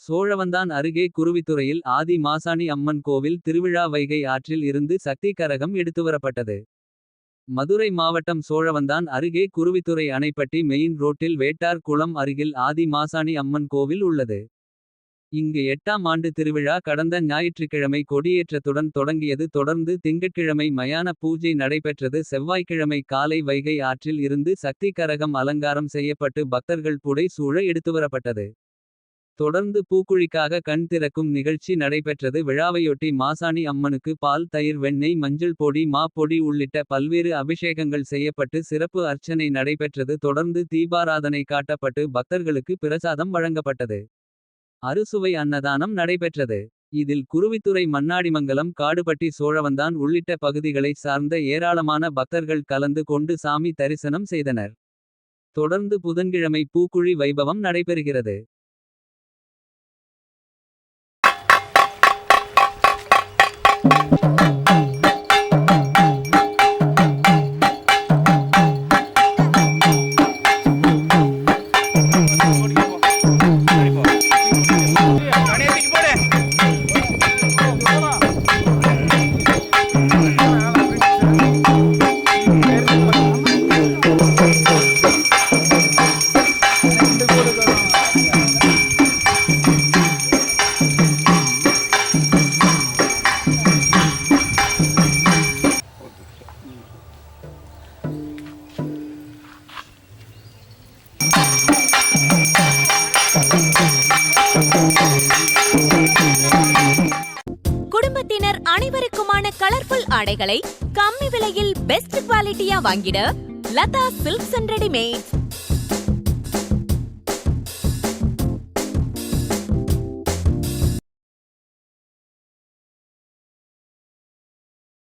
சோழவந்தான் அருகே குருவித்துறையில் ஆதி மாசாணி அம்மன் கோவில் திருவிழா. வைகை ஆற்றில் இருந்து சக்தி கரகம் எடுத்துவரப்பட்டது. மதுரை மாவட்டம் சோழவந்தான் அருகே குருவித்துறை அணைப்பட்டி மெயின் ரோட்டில் வேட்டார் குளம் அருகில் ஆதி மாசாணி அம்மன் கோவில் உள்ளது. இங்கு 8ஆம் ஆண்டு திருவிழா கடந்த ஞாயிற்றுக்கிழமை கொடியேற்றத்துடன் தொடங்கியது. தொடர்ந்து திங்கட்கிழமை மயான பூஜை நடைபெற்றது. செவ்வாய்க்கிழமை காலை வைகை ஆற்றில் இருந்து சக்தி கரகம் அலங்காரம் செய்யப்பட்டு பக்தர்கள் புடை சூழ எடுத்துவரப்பட்டது. தொடர்ந்து பூக்குழிக்காக கண் திறக்கும் நிகழ்ச்சி நடைபெற்றது. விழாவையொட்டி மாசாணி அம்மனுக்கு பால் தயிர் வெண்ணெய் மஞ்சள் பொடி மா பொடி உள்ளிட்ட பல்வேறு அபிஷேகங்கள் செய்யப்பட்டு சிறப்பு அர்ச்சனை நடைபெற்றது. தொடர்ந்து தீபாராதனை காட்டப்பட்டு பக்தர்களுக்கு பிரசாதம் வழங்கப்பட்டது. அறுசுவை அன்னதானம் நடைபெற்றது. இதில் குருவித்துறை மண்ணாடிமங்கலம் காடுபட்டி சோழவந்தான் உள்ளிட்ட பகுதிகளை சார்ந்த ஏராளமான பக்தர்கள் கலந்து கொண்டு சாமி தரிசனம் செய்தனர். தொடர்ந்து புதன்கிழமை பூக்குழி வைபவம் நடைபெறுகிறது. குடும்பத்தினர் அனைவருக்குமான கலர்ஃபுல் ஆடைகளை கம்மி விலையில் பெஸ்ட் குவாலிட்டியா வாங்கிட லதா சில்க்ஸ் அண்ட் ரெடிமேட்.